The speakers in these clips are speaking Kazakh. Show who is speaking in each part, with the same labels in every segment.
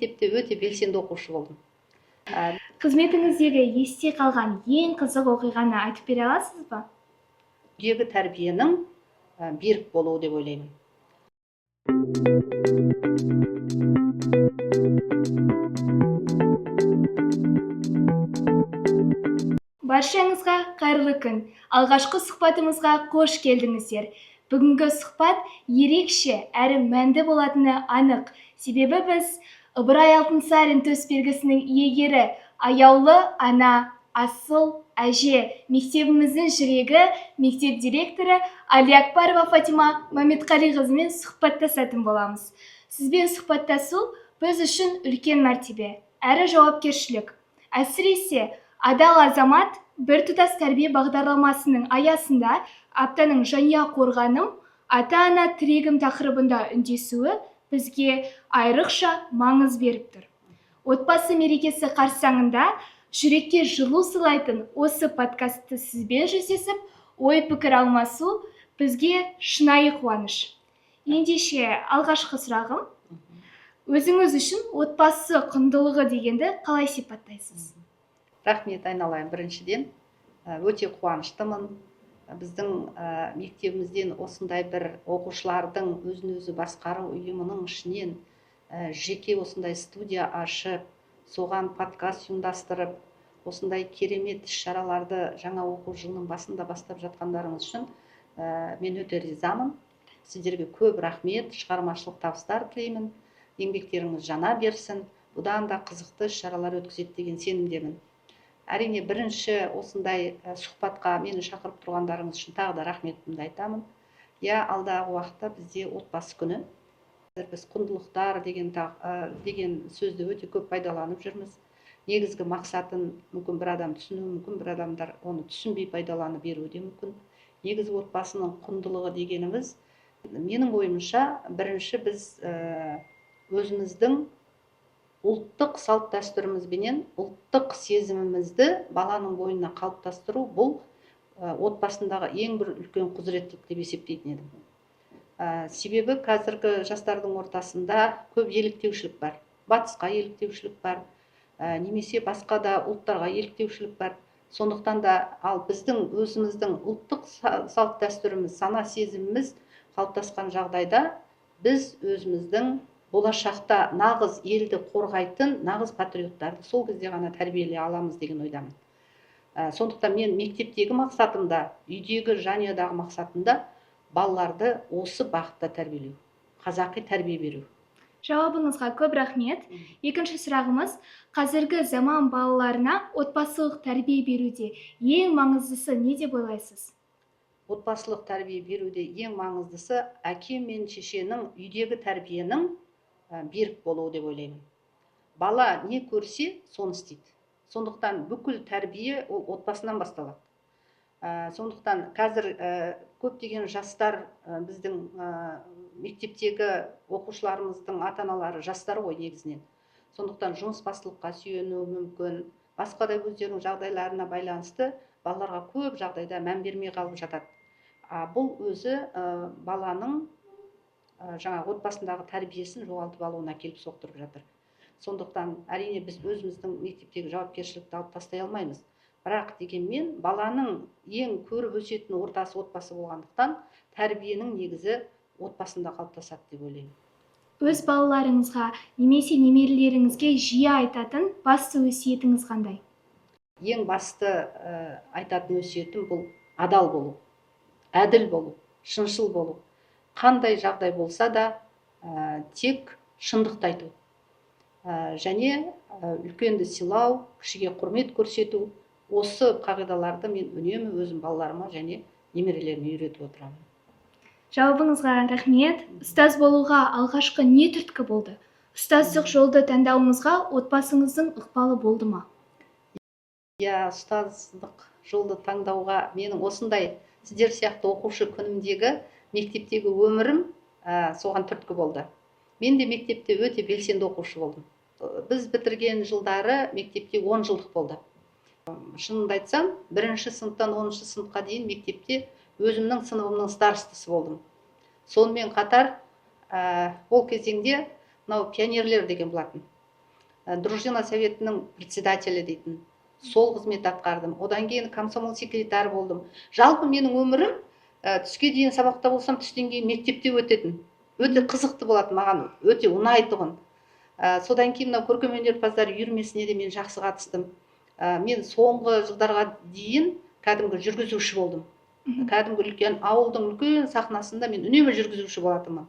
Speaker 1: мектепте өте белсенді оқушы болдым.
Speaker 2: Қызметіңіздегі есте қалған ең қызық оқиғаны айтып бере аласыз ба?
Speaker 1: Үйдегі тәрбиенің берік болуы деп ойлаймын.
Speaker 2: Баршаңызға қайырлы күн. Алғашқы сұхбатымызға қош келдіңіздер. Бүгінгі сұхбат ерекше әрі мәнді болатыны анық. Себебі біз Ыбырай Алтынсарин төсбелгісінің иегері, аяулы ана, асыл әже, мектебіміздің жүрегі, мектеп директоры Алиакбарова Фатима Мамедқалиқызымен сұхбаттасатын боламыз. Сізбен сұхбаттасу біз үшін үлкен мәртебе, әрі жауапкершілік. Әсіресе адал азамат біртұтас тәрбие бағдарламасының аясында аптаның жанұя қорғаным, ата-ана тірегім тақырыбында үндесуі бізге айрықша маңыз беріп тұр. Отбасы мерекесі қарсаңында жүрекке жылу сыйлайтын осы подкастты сізбен жүздесіп, ой пікір алмасу бізге шынайы қуаныш. Ендеше алғашқы сұрағым, өзіңіз үшін отбасы құндылығы дегенді қалай сипаттайсыз?
Speaker 1: Рахмет айналайын. Біріншіден өте қуаныштымын. Біздің мектебімізден осындай бір оқушылардың өзін өзі басқару ұйымының ішінен жеке осындай студия ашып, соған подкаст ұйымдастырып, осындай керемет іс-шараларды жаңа оқу жылының басында бастап жатқандарыңыз үшін мен өте ризамын. Сіздерге көп рахмет, шығармашылық табыстар тілеймін. Еңбектеріңіз жана берсін, бұдан да қызықты іс-шаралар өткізеді деген сенімдемін. Әрине бірінші осындай сұхбатқа мені шақырып тұрғандарыңыз үшін тағы да рахметімді айтамын. Алдағы уақытта бізде отбасы күні. Біз құндылықтар деген сөзді өте көп пайдаланып жүрміз. Негізгі мақсатын мүмкін бір адам түсіну, мүмкін бір адамдар оны түсінбей пайдаланып беруі де мүмкін. Негізгі отбасының құндылығы дегеніміз, менің ойымша, бірінші біз өзіміздің ұлттық салт дәстүрімізбенен ұлттық сезімімізді баланың бойына қалыптастыру, бұл отбасындағы ең бір үлкен құзыреттілік деп есептейтін едім. Себебі қазіргі жастардың ортасында көп еліктеушілік бар. Батысқа еліктеушілік бар, немесе басқа да ұлттарға еліктеушілік бар. Сондықтан да ал біздің өзіміздің ұлттық салт дәстүріміз, сана сезіміміз қалыптасқан жағдайда біз өзіміздің болашақта нағыз елді қорғайтын, нағыз патриоттарды сол кезде ғана тәрбиелей аламыз деген ойдамын. Сондықтан мен мектептегі мақсатымда, үйдегі жанұядағы мақсатымда балаларды осы бағытта тәрбиелеу, қазақи тәрбие беру.
Speaker 2: Жауабыңызға көп рахмет. Екінші сұрағымыз, қазіргі заман балаларына отбасылық тәрбие беруде ең маңыздысы не деп ойлайсыз?
Speaker 1: Отбасылық тәрбие беруде ең маңыздысы әке мен шешенің үйдегі тәрбиенің берік болуы деп ойлаймын. Бала не көрсе, соны істейді. Сондықтан бүкіл тәрбие ол отбасынан басталады. Сондықтан қазір көптеген жастар, біздің мектептегі оқушыларымыздың ата-аналары жастар ғой негізінен. Сондықтан жұмысбастылыққа сүйенуі мүмкін, басқа да өздерінің жағдайларына байланысты балаларға көп жағдайда мән бермей қалып жатады. Бұл өзі баланың жаңағы отбасындағы тәрбиесін жоғалтып алуына келіп соқтырып жатыр. Сондықтан әрине біз өзіміздің мектептегі жауапкершілікті алып тастай алмаймыз. Бірақ дегенмен баланың ең көріп өсетін ортасы отбасы болғандықтан тәрбиенің негізі отбасында қалыптасады деп ойлаймын.
Speaker 2: Өз балаларыңызға немесе немерелеріңізге жиі айтатын басты өсиетіңіз қандай?
Speaker 1: Ең басты айтатын өсиетім бұл адал болу, әділ болу, шыншыл болу. Қандай жағдай болса да тек шындықты айту. Және үлкенді сыйлау, кішіге құрмет көрсету. Осы қағидаларды мен үнемі өзім балаларыма және немерелеріме үйретіп отырамын.
Speaker 2: Жауабыңызға рахмет. Ұстаз болуға алғашқы не түрткі болды? Ұстаздық жолды таңдауыңызға отбасыңыздың ықпалы болды ма?
Speaker 1: Ұстаздық жолды таңдауға менің осындай сіздер сияқты оқушы күнімдегі мектептегі өмірім соған түрткі болды. Мен де мектепте өте белсенді оқушы болдым. Біз бітірген жылдары мектепте 10 жылдық болды. Шынымды айтсам, 1-ші сыныптан 10-ші сыныпқа дейін мектепте өзімнің сыныбымның старостасы болдым. Сонымен қатар ол кезеңде мынау пионерлер деген болатын. дружина советінің председателі дейтін сол қызмет атқардым. Одан кейін комсомол секретары болдым. Жалпы менің өмірім түске дейін сабақта болсам, түстен кейін мектепте өтетін. Өте қызықты болады маған, өте ұнайтұғын. Содан кейін мынау көркемөнерпаздар үйірмесіне де мен жақсы қатыстым. Мен соңғы жылдарға дейін кәдімгі жүргізуші болдым. Кәдімгі үлкен ауылдың үлкен сахнасында мен үнемі жүргізуші болатынмын.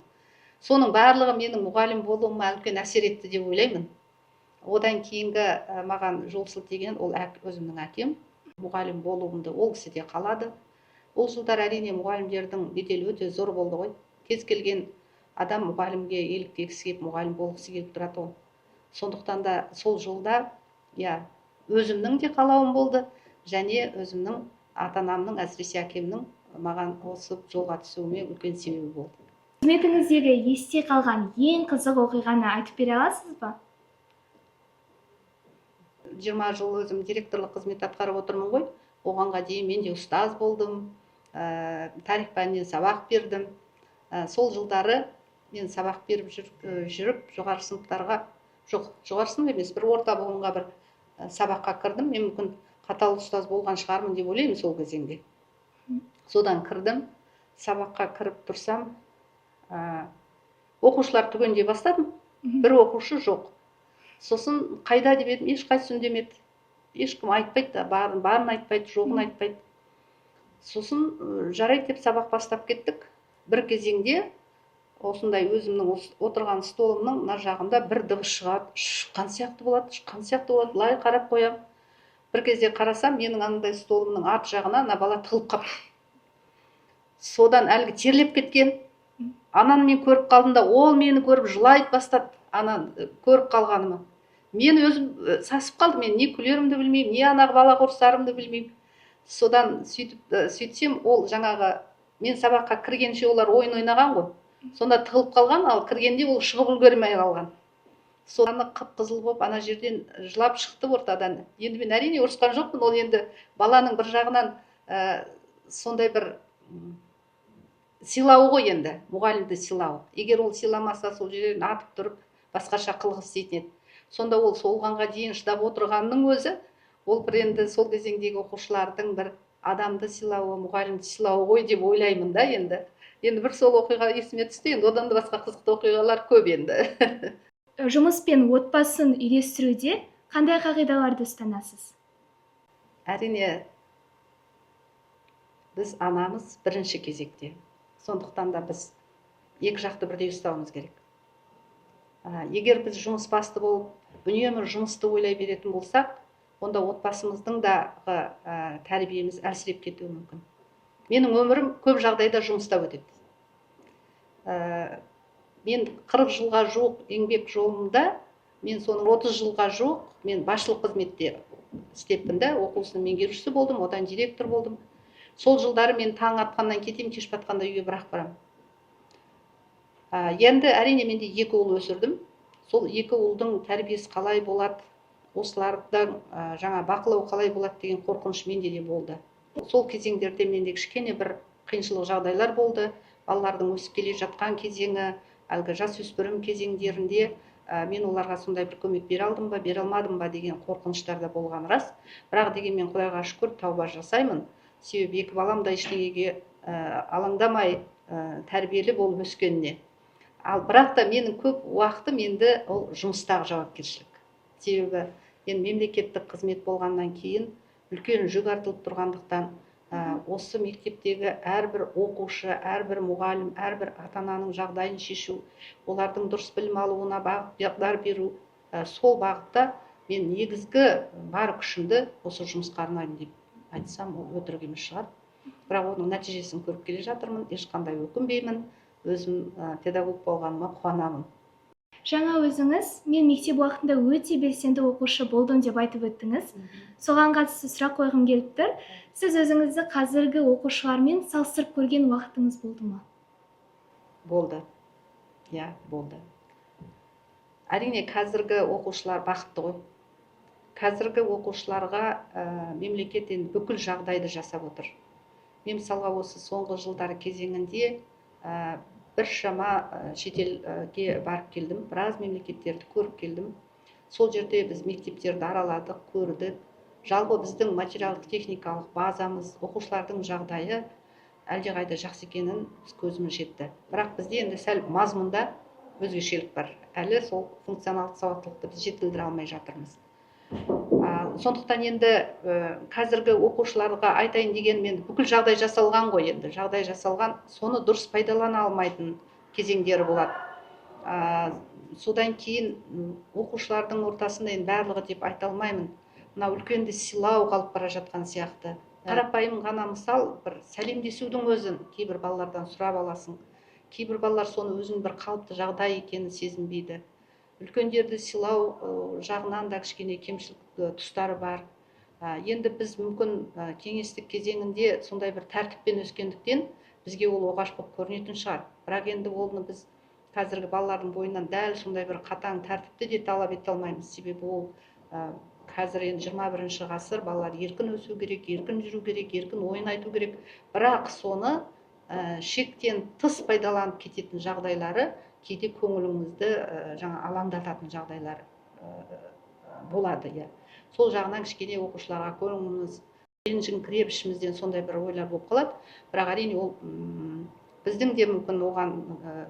Speaker 1: Соның барлығы менің мұғалім болуыма үлкен әсер етті деп ойлаймын. Одан кейінгі маған жол сілтеген ол өзімнің әкем. Мұғалім болуымды ол кісі де қалады. Ол жылдар әрине мұғалімдердің беделі өте зор болды ғой. Кез келген адам мұғалімге еліктегісі келіп, мұғалім болғысы келіп тұрады ол. Сондықтан да сол жолда өзімнің де қалауым болды, және өзімнің ата-анамның, әсіресе әкемнің маған осы жолға түсуіме үлкен себебі болды.
Speaker 2: Қызметіңіздегі есте қалған ең қызық оқиғаны айтып бере аласыз ба?
Speaker 1: 20 жыл өзім директорлық қызмет атқарып отырмын ғой. Оғанға дейін мен де ұстаз болдым, тарих пәнінен сабақ бердім. Сол жылдары мен сабақ беріп жүріп жоғары сыныптарға, жоғары сынып емес, бір орта буынға бір сабаққа кірдім. Мен мүмкін қатал ұстаз болған шығармын деп ойлаймын сол кезеңде. Содан кірдім, сабаққа кіріп тұрсам, оқушылар түгендей бастадым. Бір оқушы жоқ. Сосын қайда деп едім, ешқайсысы үндемеді. Ешкім айтпайды, барын айтпайды, жоғын айтпайды. Сосын жарайды деп сабақ бастап кеттік. Бір кезеңде осындай өзімнің отырған столымның нар жағында бір дыбыс шығады, шыққан сияқты болады, лай қарап қоям. Бір кезде қарасам, менің андай столымның арт жағына ана бала тығылып қапты. Содан әлгі терлеп кеткен. Ананы мен көріп қалдым да, ол мені көріп жылайды бастады, ананы көріп қалғаныма. Мен өзім сасып қалдым, мен не күлерімді білмеймін, не анағы балаға ұрсарымды білмеймін. Содан сөйтсем, ол жаңағы мен сабаққа кіргенше олар ойын ойнаған ғой. Сонда тығылып қалған, ал кіргенде ол шығып үлгермей қалған. Соны қып-қызыл болып ана жерден жылап шықты ортадан. Енді мен әрине ұрысқан жоқпын, ол енді баланың бір жағынан сондай бір сыйлауы ғой енді, мұғалімді сыйлауы. Егер ол сыйламаса, сол жерден атып тұрып, басқаша қылғысы істейтін еді. Сонда ол солғанға дейін шыдап отырғанның өзі, ол бір енді сол кезеңдегі оқушылардың бір адамды сыйлауы, мұғалімді сыйлауы ғой деп ойлаймын да енді. Енді бір сол оқиға есіме түсті, енді одан да басқа қызықты оқиғалар көп енді.
Speaker 2: Жұмыс пен отбасын үйлестіруде қандай қағидаларды ұстанасыз?
Speaker 1: Әрине, біз анамыз бірінші кезекте. Сондықтан да біз екі жақты бірдей ұстауымыз керек. Егер біз жұмыс басты болып, үнемі жұмысты ойлай беретін болсақ, онда отбасымыздың дағы тәрбиеміз әлсіреп кетуі мүмкін. Менің өмірім көп жағдайда жұмыста өтеді. Мен 40 жылға жуық еңбек жолымда, мен соның 30 жылға жуық мен басшылық қызметте істеппін да, оқу ісінің меңгерушісі болдым, одан директор болдым. Сол жылдары мен таң атқаннан кетемін, кеш батқанда үйге бірақ барамын. Енді әрине менде 2 ұл өсірдім. Сол 2 ұлдың тәрбиесі қалай болады, осылардан жаңа бақылау қалай болады деген қорқыныш менде де болды. Сол кезеңдерде менде кішкене бір қиыншылық жағдайлар болды. Балалардың өсіп келе жатқан кезеңі, әлгі жасөспірім кезеңдерінде мен оларға сондай бір көмек бере алдым ба, бере алмадым ба деген қорқыныштар да болған рас. Бірақ дегенмен Құдайға шүкір тауба жасаймын. Себебі 2 балам да ештеңеге алаңдамай тәрбиелі болып өскеніне. Ал бірақ та менің көп уақытым енді ол жұмыстағы жауапкершілік. Себебі енді мемлекеттік қызмет болғаннан кейін үлкен жүк артылып тұрғандықтан осы мектептегі әрбір оқушы, әрбір мұғалім, әрбір ата-ананың жағдайын шешу, олардың дұрыс білім алуына бағдар беру, сол бағытта мен негізгі бар күшімді осы жұмысқа арнаймын деп айтсам, ол өтірік емес шығар. Бірақ оның нәтижесін көріп келе жатырмын, ешқандай өкінбеймін, өзім педагог болғаныма қуанамын.
Speaker 2: Жаңа өзіңіз, мен мектеп уақытында өте белсенді оқушы болдым деп айтып өттіңіз. Соған қатысты сұрақ қойғым келіп тұр. Сіз өзіңізді қазіргі оқушылармен салыстырып көрген уақытыңыз болды ма?
Speaker 1: Болды. Болды. Әрине, қазіргі оқушылар бақытты ғой. Қазіргі оқушыларға мемлекет енді бүкіл жағдайды жасап отыр. Мен мысалға осы соңғы жылдар кезеңінде біршама шетелге барып келдім, біраз мемлекеттерді көріп келдім. сол жерде біз мектептерді араладық, көрдік. Жалпы біздің материалдық техникалық базамыз, оқушылардың жағдайы әлдеқайда жақсы екенін көзіміз жетті. Бірақ бізде енді сәл мазмұнда өзгешелік бар. Әлі сол функционалдық сауаттылықты біз жетілдіре алмай жатырмыз. Сондықтан енді қазіргі оқушыларға айтайын деген, мен бүкіл жағдай жасалған ғой, енді жағдай жасалған, соны дұрыс пайдалана алмайтын кезеңдері болады. Содан кейін оқушылардың ортасында енді барлығы деп айта алмаймын. Мына үлкенді сыйлау қалып бара жатқан сияқты. Қарапайым ғана мысал, бір сәлемдесудің өзін кейбір балалардан сұрап аласың. Кейбір балалар соны өзінің бір қалыпты жағдай екенін сезінбейді. Үлкендерді сыйлау жағынан да кішкене кемшілік тұстары бар. Енді біз мүмкін кеңестік кезеңінде сондай бір тәртіппен өскендіктен бізге ол оғаш болып көрінетін шығар. Бірақ енді оны біз қазіргі балалардың бойынан дәл сондай бір қатаң тәртіпті де талап ете алмаймыз. Себебі ол қазір енді 21-ші ғасыр, балалар еркін өсу керек, еркін жүру керек, еркін ойын айту керек. Бірақ соны шектен тыс пайдаланып кететін жағдайлары кейде көңіліңізді жаңа алаңдататын жағдайлар болады. Сол жағынан кішкене оқушыларға көңіліміз ренжіңкіреп ішімізден сондай бір ойлар болып қалады. Бірақ әрине ол біздің де мүмкін оған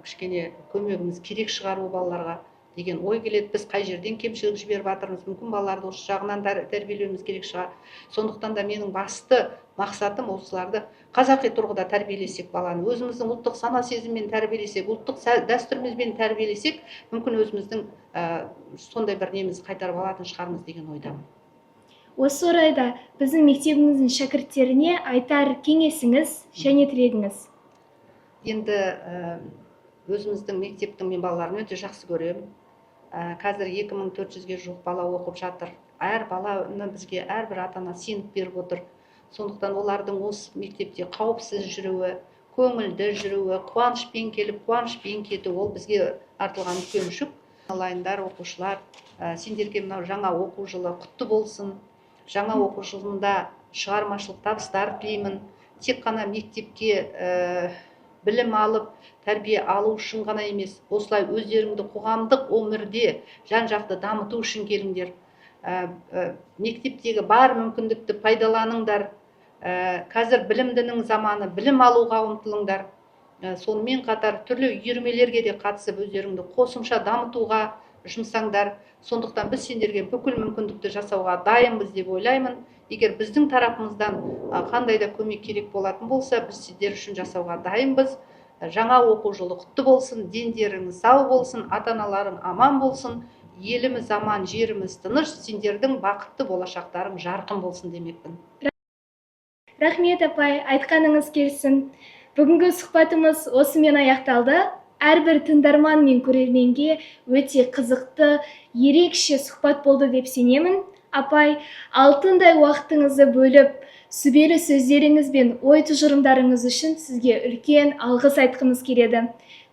Speaker 1: кішкене көмегіміз керек шығар балаларға деген ой келеді. Біз қай жерден кемшілік жіберіп жатырмыз, мүмкін балаларды осы жағынан тәрбиелеуіміз керек шығар. Сондықтан да менің басты мақсатым осыларды қазақи тұрғыда тәрбиелесек, баланы өзіміздің ұлттық сана сезіммен тәрбиелесек, ұлттық дәстүрімізбен тәрбиелесек, мүмкін өзіміздің сондай бір неміз қайтарып алатын шығармыз деген ойдамын.
Speaker 2: Осы орайда біздің мектебіміздің шәкірттеріне айтар кеңесіңіз және тілегіңіз?
Speaker 1: Енді өзіміздің мектептің мен балаларын өте жақсы көремін. Қазір 2400-ге жуық бала оқып жатыр. Әр баланы бізге әрбір ата-ана сеніп беріп отыр. Сондықтан олардың осы мектепте қауіпсіз жүруі, көңілді жүруі, қуанышпен келіп, қуанышпен кетуі, ол бізге артылған үлкен жүк. Алайындар, оқушылар, сендерге мынау жаңа оқу жылы құтты болсын. Жаңа оқу жылында шығармашылық табыстар тілеймін. Тек қана мектепке білім алып, тәрбие алу үшін ғана емес, осылай өздеріңді қоғамдық өмірде жан-жақты дамыту үшін келіңдер. Мектептегі бар мүмкіндікті пайдаланыңдар. Қазір білімдінің заманы, білім алуға ұмтылыңдар. Сонымен қатар түрлі үйірмелерге де қатысып, өздеріңді қосымша дамытуға жұмсаңдар. Сондықтан біз сендерге бүкіл мүмкіндікті жасауға дайынбыз деп ойлаймын. Егер біздің тарапымыздан қандай да көмек керек болатын болса, біз сіздер үшін жасауға дайынбыз. Жаңа оқу жылы құтты болсын, дендеріңіз сау болсын, ата-аналарың аман болсын, еліміз аман, жеріміз тыныш, сендердің бақытты болашақтарың жарқын болсын демекпін.
Speaker 2: Рахмет апай, айтқаныңыз келсін. Бүгінгі сұхбатымыз осымен аяқталды. Әрбір тыңдарман мен көрерменге өте қызықты, ерекше сұхбат болды деп сенемін. Апай, алтындай уақытыңызды бөліп, сүбелі сөздеріңіз бен ой тұжырымдарыңыз үшін сізге үлкен алғыс айтқымыз келеді.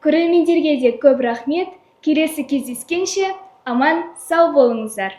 Speaker 2: Көрермендерге де көп рахмет. Келесі кездескенше аман сау болыңыздар.